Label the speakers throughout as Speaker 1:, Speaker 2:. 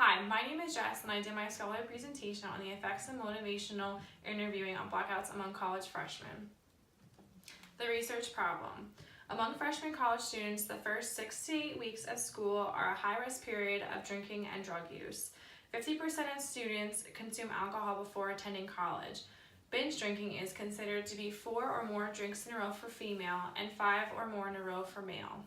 Speaker 1: Hi, my name is Jess and I did my scholarly presentation on the effects of motivational interviewing on blackouts among college freshmen. The research problem. Among freshman college students, the first 6 to 8 weeks of school are a high-risk period of drinking and drug use. 50% of students consume alcohol before attending college. Binge drinking is considered to be 4 or more drinks in a row for female and 5 or more in a row for male.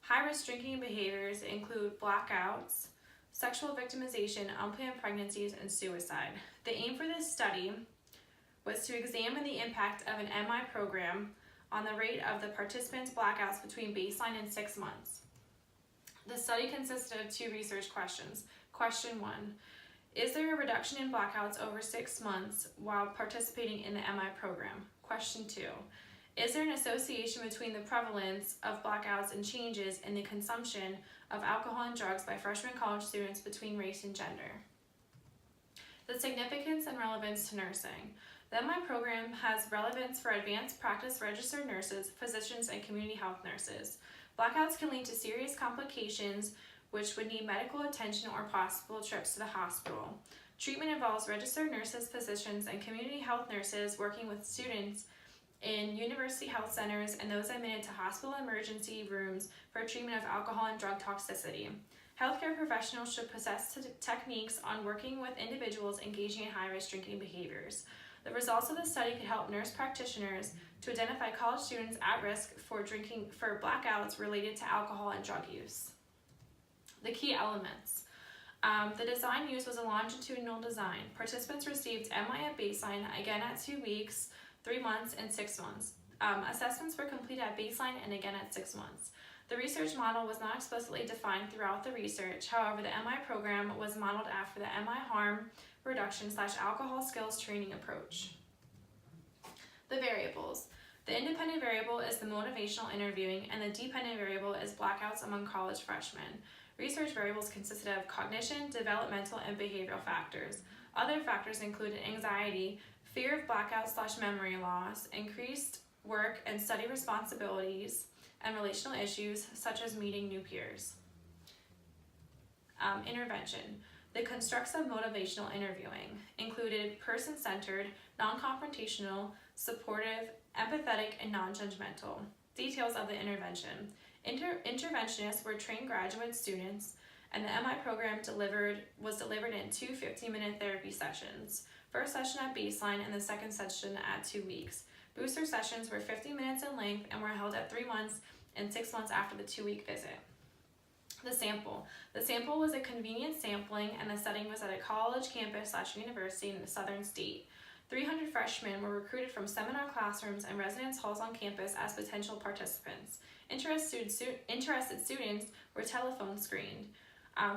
Speaker 1: High-risk drinking behaviors include blackouts, sexual victimization, unplanned pregnancies, and suicide. The aim for this study was to examine the impact of an MI program on the rate of the participants' blackouts between baseline and 6 months. The study consisted of 2 research questions. Question 1, is there a reduction in blackouts over 6 months while participating in the MI program? Question 2, is there an association between the prevalence of blackouts and changes in the consumption of alcohol and drugs by freshman college students between race and gender? The significance and relevance to nursing. The MI program has relevance for advanced practice registered nurses, physicians, and community health nurses. Blackouts can lead to serious complications which would need medical attention or possible trips to the hospital. Treatment involves registered nurses, physicians, and community health nurses working with students in university health centers and those admitted to hospital emergency rooms for treatment of alcohol and drug toxicity. Healthcare professionals should possess techniques on working with individuals engaging in high-risk drinking behaviors. The results of the study could help nurse practitioners to identify college students at risk for blackouts related to alcohol and drug use. The key elements. The design used was a longitudinal design. Participants received MI at baseline, again at 2 weeks, 3 months, and 6 months. Assessments were completed at baseline and again at 6 months. The research model was not explicitly defined throughout the research. However, the MI program was modeled after the MI harm reduction / alcohol skills training approach. The variables. The independent variable is the motivational interviewing, and the dependent variable is blackouts among college freshmen. Research variables consisted of cognition, developmental, and behavioral factors. Other factors included anxiety, fear of blackouts / memory loss, increased work and study responsibilities, and relational issues such as meeting new peers. Intervention. The constructs of motivational interviewing included person-centered, non-confrontational, supportive, empathetic, and non-judgmental. Details of the intervention. Interventionists were trained graduate students, and the MI program was delivered in 2 50-minute therapy sessions. First session at baseline and the second session at 2 weeks. Booster sessions were 50 minutes in length and were held at 3 months and 6 months after the 2-week visit. The sample. The sample was a convenient sampling, and the setting was at a college campus / university in the southern state. 300 freshmen were recruited from seminar classrooms and residence halls on campus as potential participants. Interested students were telephone screened.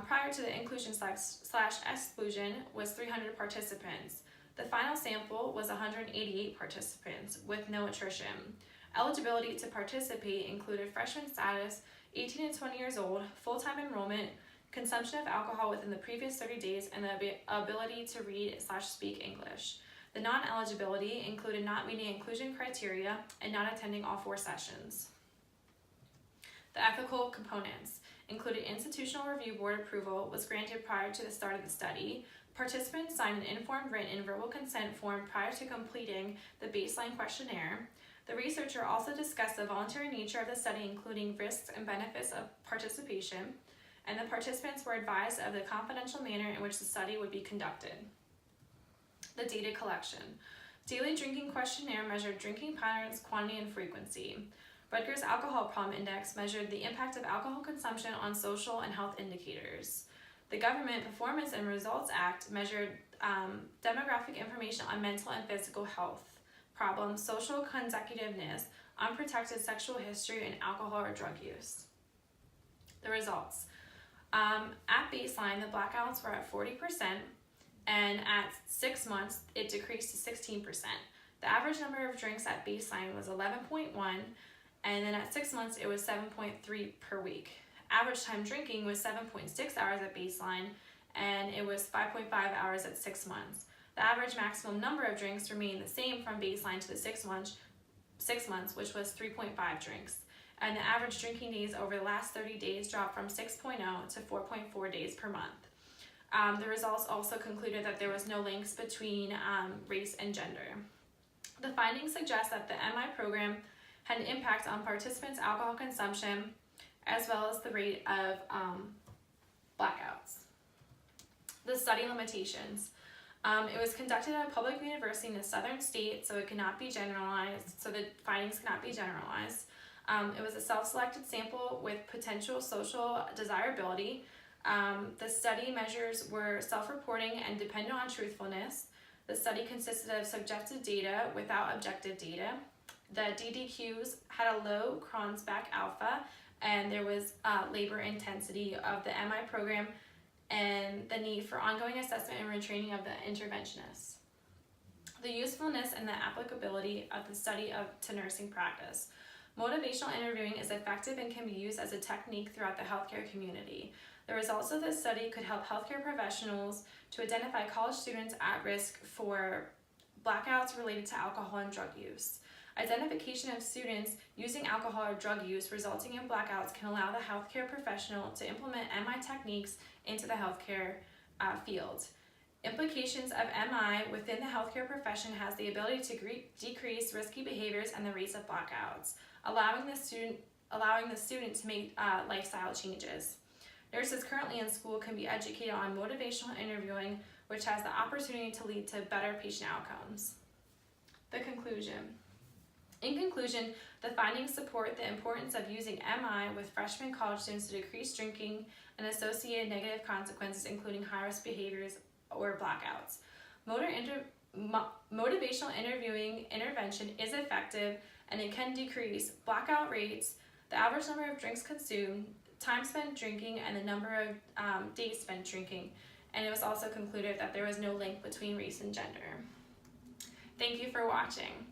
Speaker 1: Prior to the inclusion / exclusion was 300 participants. The final sample was 188 participants with no attrition. Eligibility to participate included freshman status, 18 to 20 years old, full-time enrollment, consumption of alcohol within the previous 30 days, and the ability to read / speak English. The non-eligibility included not meeting inclusion criteria and not attending all 4 sessions. The ethical components included institutional review board approval was granted prior to the start of the study. Participants signed an informed written and verbal consent form prior to completing the baseline questionnaire. The researcher also discussed the voluntary nature of the study, including risks and benefits of participation, and the participants were advised of the confidential manner in which the study would be conducted. The data collection. Daily drinking questionnaire measured drinking patterns, quantity, and frequency. Rutgers Alcohol Problem Index measured the impact of alcohol consumption on social and health indicators. The Government Performance and Results Act measured demographic information on mental and physical health problems, social consecutiveness, unprotected sexual history, and alcohol or drug use. The results. At baseline, the blackouts were at 40%, and at 6 months, it decreased to 16%. The average number of drinks at baseline was 11.1, and then at 6 months, it was 7.3 per week. Average time drinking was 7.6 hours at baseline, and it was 5.5 hours at 6 months. The average maximum number of drinks remained the same from baseline to the 6 months, which was 3.5 drinks. And the average drinking days over the last 30 days dropped from 6.0 to 4.4 days per month. The results also concluded that there was no links between race and gender. The findings suggest that the MI program had an impact on participants' alcohol consumption as well as the rate of blackouts. The study limitations. It was conducted at a public university in a southern state, so it cannot be generalized, so the findings cannot be generalized. It was a self-selected sample with potential social desirability. The study measures were self-reporting and dependent on truthfulness. The study consisted of subjective data without objective data. The DDQs had a low Cronbach alpha, and there was labor intensity of the MI program and the need for ongoing assessment and retraining of the interventionists. The usefulness and the applicability of the study to nursing practice. Motivational interviewing is effective and can be used as a technique throughout the healthcare community. The results of this study could help healthcare professionals to identify college students at risk for blackouts related to alcohol and drug use. Identification of students using alcohol or drug use resulting in blackouts can allow the healthcare professional to implement MI techniques into the healthcare field. Implications of MI within the healthcare profession has the ability to decrease risky behaviors and the rates of blackouts, allowing the student to make lifestyle changes. Nurses currently in school can be educated on motivational interviewing, which has the opportunity to lead to better patient outcomes. The conclusion. In conclusion, the findings support the importance of using MI with freshman college students to decrease drinking and associated negative consequences, including high-risk behaviors or blackouts. Motivational interviewing intervention is effective and it can decrease blackout rates, the average number of drinks consumed, time spent drinking, and the number of days spent drinking. And it was also concluded that there was no link between race and gender. Thank you for watching.